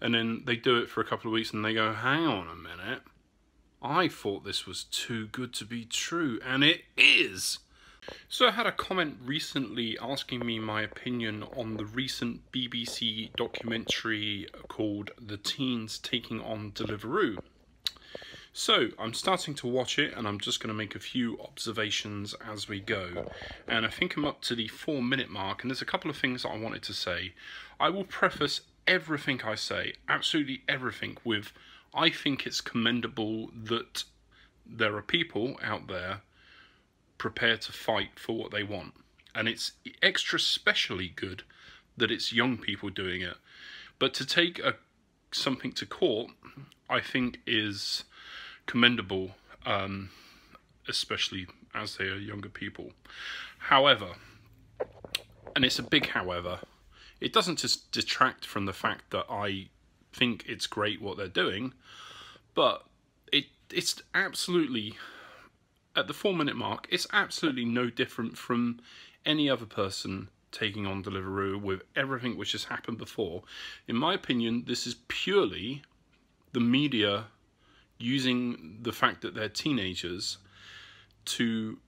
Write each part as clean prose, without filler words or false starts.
And then they do it for a couple of weeks and they go, hang on a minute, I thought this was too good to be true, and it is. So I had a comment recently asking me my opinion on the recent BBC documentary called The Teens Taking on Deliveroo. So I'm starting to watch it, and I'm just going to make a few observations as we go. And I think I'm up to the 4-minute mark, and there's a couple of things that I wanted to say. I will preface everything I say, absolutely everything, with I think it's commendable that there are people out there prepared to fight for what they want. And it's extra specially good that it's young people doing it. But to take something to court, I think is commendable, especially as they are younger people. However, and it's a big however, it doesn't just detract from the fact that I think it's great what they're doing, but it's absolutely, at the 4-minute mark, it's absolutely no different from any other person taking on Deliveroo with everything which has happened before. In my opinion, this is purely the media using the fact that they're teenagers to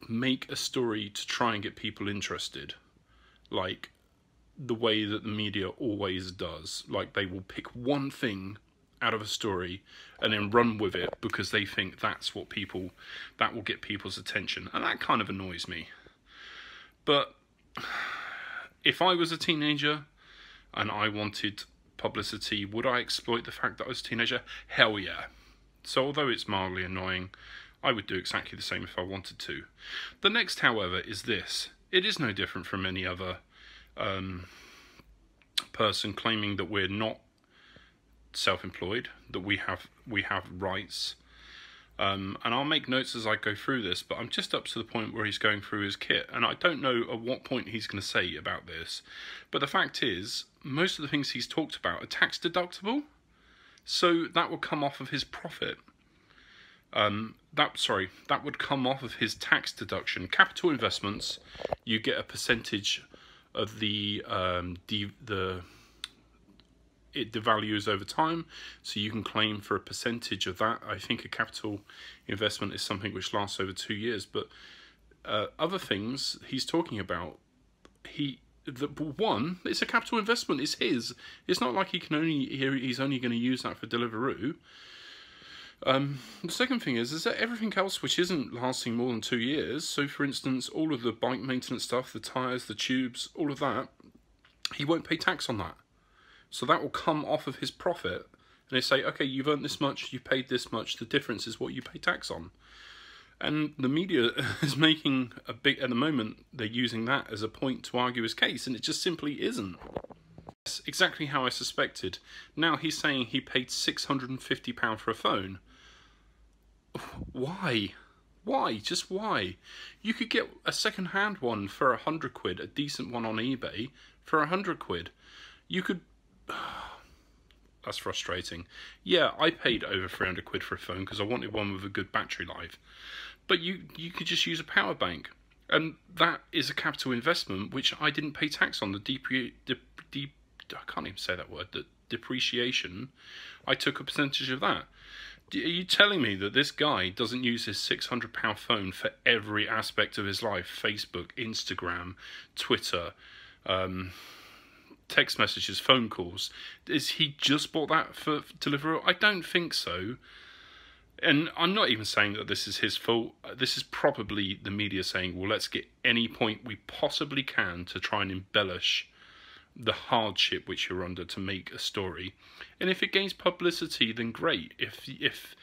make a story to try and get people interested, like the way that the media always does. Like, they will pick one thing out of a story and then run with it because they think that will get people's attention, and that kind of annoys me. But if I was a teenager and I wanted publicity, would I exploit the fact that I was a teenager? Hell yeah. So although it's mildly annoying, I would do exactly the same if I wanted to. The next, however, is this. It is no different from any other person claiming that we're not self-employed, that we have rights. And I'll make notes as I go through this, but I'm just up to the point where he's going through his kit, and I don't know at what point he's going to say about this. But the fact is, most of the things he's talked about are tax deductible. So that would come off of his profit. That would come off of his tax deduction. Capital investments, you get a percentage of it devalues over time, so you can claim for a percentage of that. I think a capital investment is something which lasts over 2 years. But other things he's talking about, one, it's a capital investment. It's his. It's not like he's only going to use that for Deliveroo. The second thing is that everything else which isn't lasting more than 2 years, so for instance, all of the bike maintenance stuff, the tyres, the tubes, all of that, he won't pay tax on that. So that will come off of his profit, and they say, okay, you've earned this much, you paid this much, the difference is what you pay tax on. And the media is making at the moment, they're using that as a point to argue his case, and it just simply isn't. It's exactly how I suspected. Now he's saying he paid £650 for a phone. Why? Why? Just why? You could get a second-hand one for £100, a decent one on eBay for £100. You could... That's frustrating. Yeah, I paid over £300 for a phone because I wanted one with a good battery life. But you could just use a power bank. And that is a capital investment which I didn't pay tax on. I can't even say that word. The depreciation, I took a percentage of that. Are you telling me that this guy doesn't use his £600 phone for every aspect of his life? Facebook, Instagram, Twitter, text messages, phone calls. Is he just bought that for Deliveroo? I don't think so. And I'm not even saying that this is his fault. This is probably the media saying, well, let's get any point we possibly can to try and embellish the hardship which you're under to make a story. And if it gains publicity, then great. If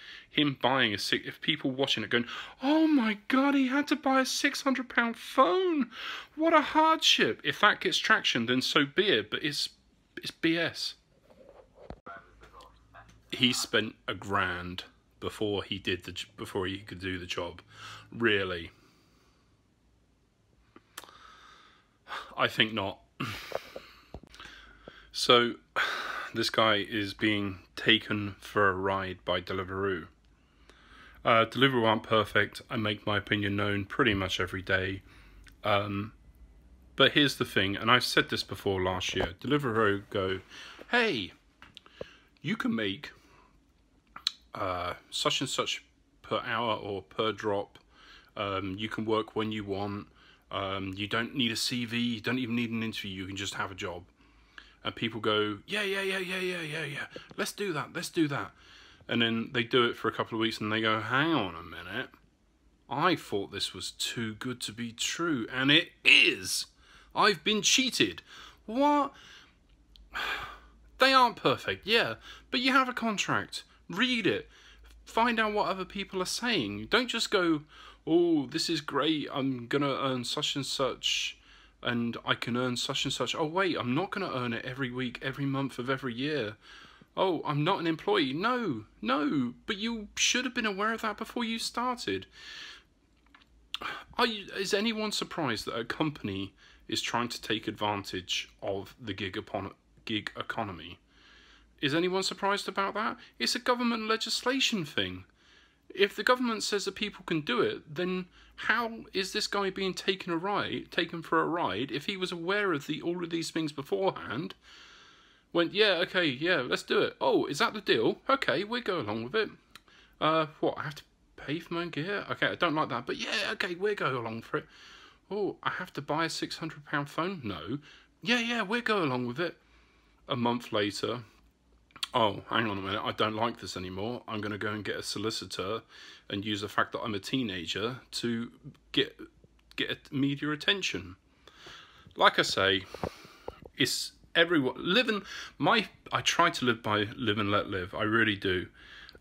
people watching it going, oh my god, he had to buy a £600 phone, what a hardship. If that gets traction, then so be it. But it's BS. He spent £1,000 before he could do the job. Really? I think not. So, this guy is being taken for a ride by Deliveroo. Deliveroo aren't perfect. I make my opinion known pretty much every day. But here's the thing, and I've said this before last year. Deliveroo go, hey, you can make such and such per hour or per drop. You can work when you want. You don't need a CV. You don't even need an interview. You can just have a job. And people go, yeah. Let's do that. And then they do it for a couple of weeks and they go, hang on a minute. I thought this was too good to be true. And it is. I've been cheated. What? They aren't perfect, yeah. But you have a contract. Read it. Find out what other people are saying. Don't just go, oh, this is great. I'm going to earn such and such. And I can earn such and such. Oh, wait, I'm not going to earn it every week, every month of every year. Oh, I'm not an employee. No. But you should have been aware of that before you started. Is anyone surprised that a company is trying to take advantage of the gig economy? Is anyone surprised about that? It's a government legislation thing. If the government says that people can do it, then how is this guy being taken for a ride if he was aware of all of these things beforehand? Went, yeah, okay, yeah, let's do it. Oh, is that the deal? Okay, we'll go along with it. What, I have to pay for my own gear? Okay, I don't like that, but yeah, okay, we'll go along for it. Oh, I have to buy a £600 phone? No. Yeah, we'll go along with it. A month later, oh, hang on a minute, I don't like this anymore. I'm going to go and get a solicitor and use the fact that I'm a teenager to get media attention. Like I say, it's everyone living. I try to live by live and let live. I really do.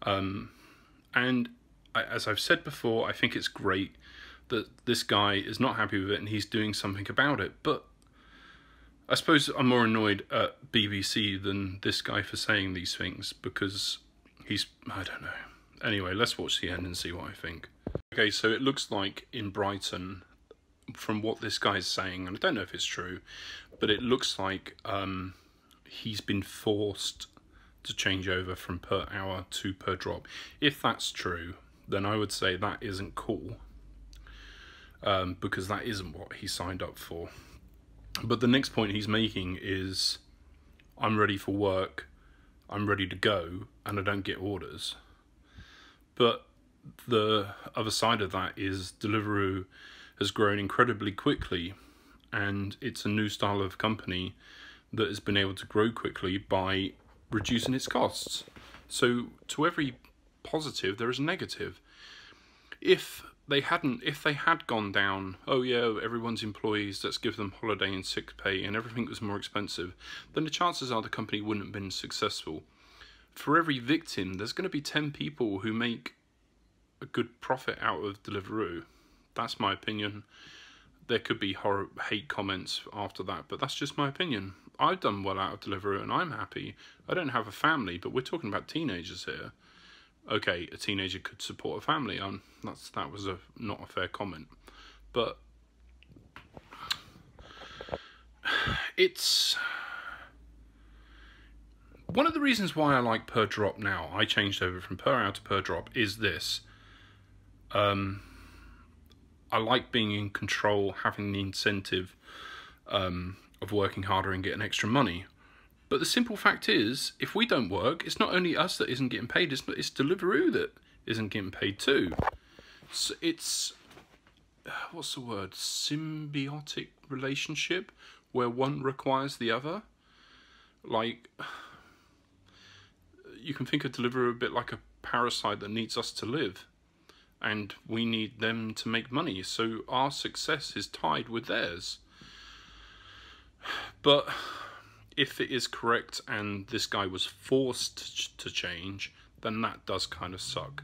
And as I've said before, I think it's great that this guy is not happy with it and he's doing something about it. But I suppose I'm more annoyed at BBC than this guy for saying these things, because I don't know. Anyway, let's watch the end and see what I think. Okay, so it looks like in Brighton, from what this guy's saying, and I don't know if it's true, but it looks like he's been forced to change over from per hour to per drop. If that's true, then I would say that isn't cool, because that isn't what he signed up for. But the next point he's making is, I'm ready for work, I'm ready to go, and I don't get orders. But the other side of that is Deliveroo has grown incredibly quickly, and it's a new style of company that has been able to grow quickly by reducing its costs. So to every positive, there is a negative. If they had gone down, oh yeah, everyone's employees, let's give them holiday and sick pay, and everything was more expensive, then the chances are the company wouldn't have been successful. For every victim, there's going to be 10 people who make a good profit out of Deliveroo. That's my opinion. There could be hate comments after that, but that's just my opinion. I've done well out of Deliveroo and I'm happy. I don't have a family, but we're talking about teenagers here. Okay, a teenager could support a family. That was not a fair comment, but it's one of the reasons why I like per drop now. I changed over from per hour to per drop is this. I like being in control, having the incentive of working harder and getting extra money. But the simple fact is, if we don't work, it's not only us that isn't getting paid, it's Deliveroo that isn't getting paid too. So it's, what's the word, symbiotic relationship, where one requires the other. Like, you can think of Deliveroo a bit like a parasite that needs us to live, and we need them to make money, so our success is tied with theirs. But if it is correct and this guy was forced to change, then that does kind of suck.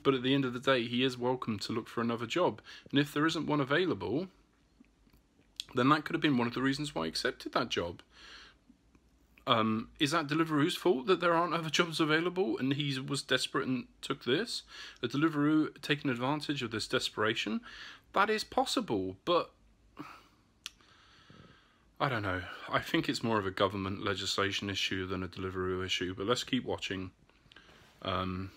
But at the end of the day, he is welcome to look for another job. And if there isn't one available, then that could have been one of the reasons why he accepted that job. Is that Deliveroo's fault that there aren't other jobs available and he was desperate and took this? A Deliveroo taking advantage of this desperation? That is possible, but I don't know. I think it's more of a government legislation issue than a Deliveroo issue, but let's keep watching. I'm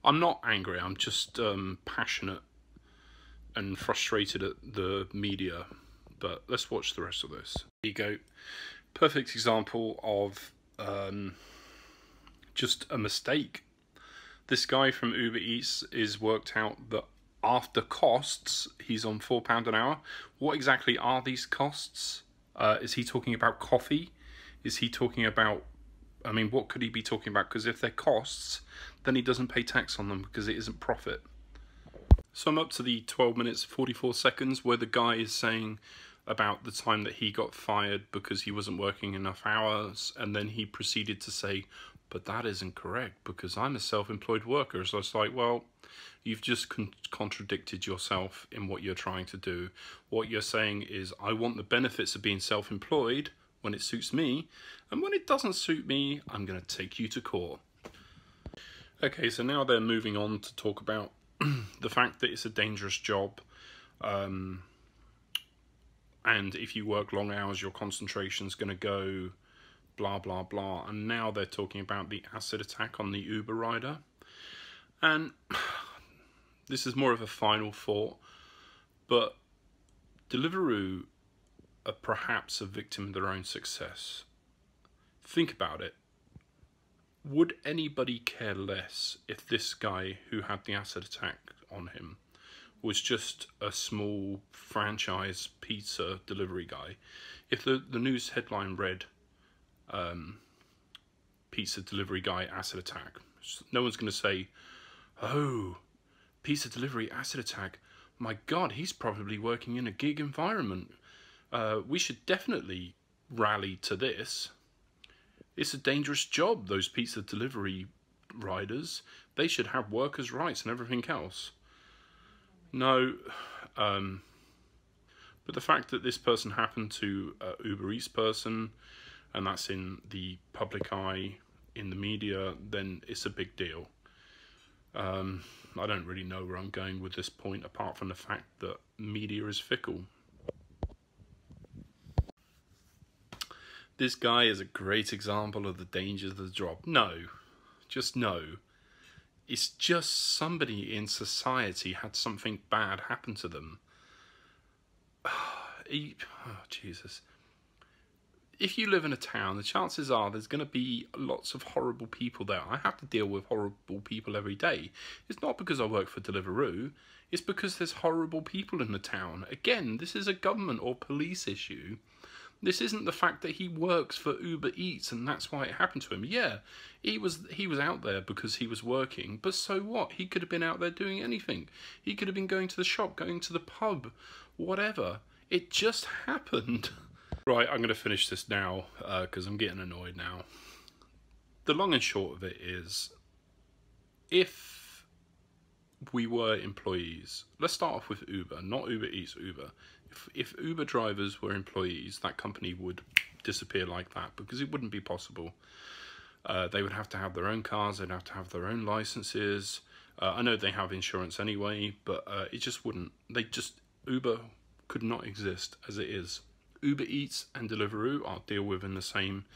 not angry, I'm just passionate and frustrated at the media, but let's watch the rest of this. Here you go. Perfect example of just a mistake. This guy from Uber Eats is worked out that after costs, he's on £4 an hour. What exactly are these costs? Is he talking about coffee? Is he talking about, I mean, what could he be talking about? Because if they're costs, then he doesn't pay tax on them because it isn't profit. So I'm up to the 12 minutes 44 seconds where the guy is saying about the time that he got fired because he wasn't working enough hours, and then he proceeded to say, but that isn't correct because I'm a self-employed worker. So it's like, well, you've just contradicted yourself in what you're trying to do. What you're saying is, I want the benefits of being self-employed when it suits me, and when it doesn't suit me, I'm going to take you to court. Okay, so now they're moving on to talk about the fact that it's a dangerous job, and if you work long hours, your concentration's going to go, blah, blah, blah. And now they're talking about the acid attack on the Uber rider. And this is more of a final thought, but Deliveroo are perhaps a victim of their own success. Think about it. Would anybody care less if this guy who had the acid attack on him was just a small franchise pizza delivery guy? If the news headline read, pizza delivery guy acid attack, no one's going to say, oh, pizza delivery acid attack, my God, he's probably working in a gig environment. We should definitely rally to this. It's a dangerous job, those pizza delivery riders. They should have workers' rights and everything else. No, but the fact that this person happened to a Uber Eats person, and that's in the public eye, in the media, then it's a big deal. I don't really know where I'm going with this point, apart from the fact that media is fickle. This guy is a great example of the dangers of the job. No, just no. It's just somebody in society had something bad happen to them. Oh, Jesus. If you live in a town, the chances are there's going to be lots of horrible people there. I have to deal with horrible people every day. It's not because I work for Deliveroo. It's because there's horrible people in the town. Again, this is a government or police issue. This isn't the fact that he works for Uber Eats and that's why it happened to him. Yeah, he was out there because he was working, but so what? He could have been out there doing anything. He could have been going to the shop, going to the pub, whatever. It just happened. Right, I'm going to finish this now because I'm getting annoyed now. The long and short of it is, if we were employees, let's start off with Uber, not Uber Eats, Uber. If Uber drivers were employees, that company would disappear like that because it wouldn't be possible. They would have to have their own cars, they'd have to have their own licenses. I know they have insurance anyway, but it just wouldn't. Uber could not exist as it is. Uber Eats and Deliveroo are dealt with in the same,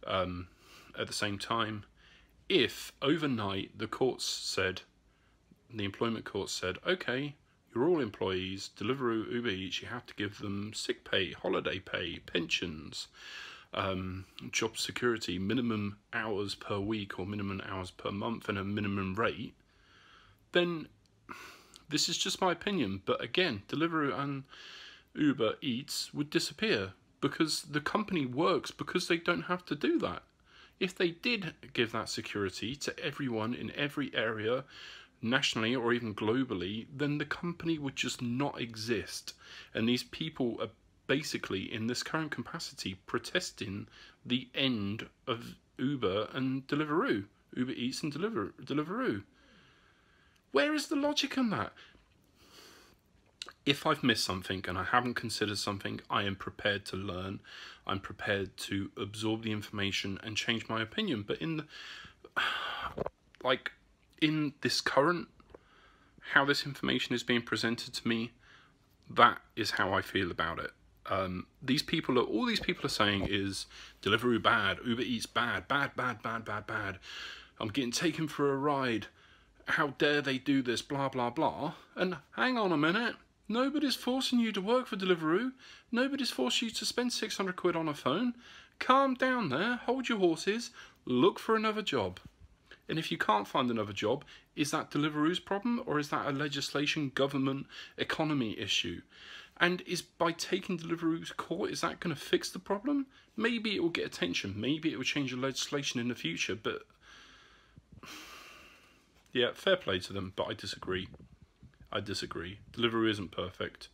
at the same time. If overnight the employment courts said, okay, you're all employees, Deliveroo, Uber Eats, you have to give them sick pay, holiday pay, pensions, job security, minimum hours per week or minimum hours per month and a minimum rate, then this is just my opinion. But again, Deliveroo and Uber Eats would disappear because the company works because they don't have to do that. If they did give that security to everyone in every area, nationally or even globally, then the company would just not exist. And these people are basically, in this current capacity, protesting the end of Uber and Deliveroo. Uber Eats and Deliveroo. Where is the logic in that? If I've missed something and I haven't considered something, I am prepared to learn. I'm prepared to absorb the information and change my opinion. But in this current, how this information is being presented to me, that is how I feel about it. All these people are saying is Deliveroo bad, Uber Eats bad. I'm getting taken for a ride. How dare they do this, blah, blah, blah. And hang on a minute. Nobody's forcing you to work for Deliveroo. Nobody's forcing you to spend 600 quid on a phone. calm down there, hold your horses, look for another job. And if you can't find another job, is that Deliveroo's problem, or is that a legislation, government, economy issue? And is by taking Deliveroo to court, is that going to fix the problem? Maybe it will get attention, maybe it will change the legislation in the future, but yeah, fair play to them, but I disagree. Deliveroo isn't perfect.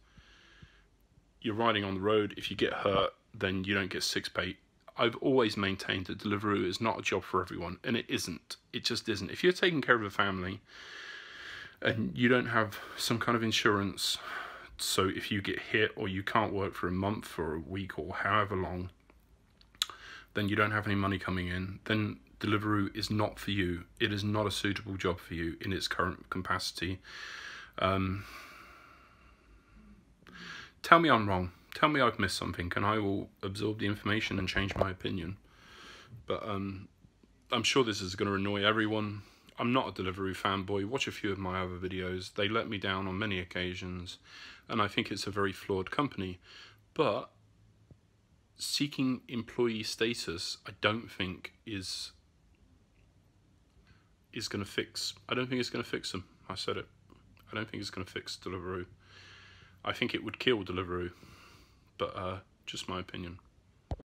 You're riding on the road, if you get hurt, then you don't get sick pay. I've always maintained that Deliveroo is not a job for everyone, and it isn't. It just isn't. If you're taking care of a family and you don't have some kind of insurance, so if you get hit or you can't work for a month or a week or however long, then you don't have any money coming in, then Deliveroo is not for you. It is not a suitable job for you in its current capacity. Tell me I'm wrong. Tell me I've missed something, and I will absorb the information and change my opinion. But I'm sure this is going to annoy everyone. I'm not a Deliveroo fanboy. Watch a few of my other videos. They let me down on many occasions, and I think it's a very flawed company. But seeking employee status, I don't think is going to fix. I don't think it's going to fix them. I said it. I don't think it's going to fix Deliveroo. I think it would kill Deliveroo. But just my opinion.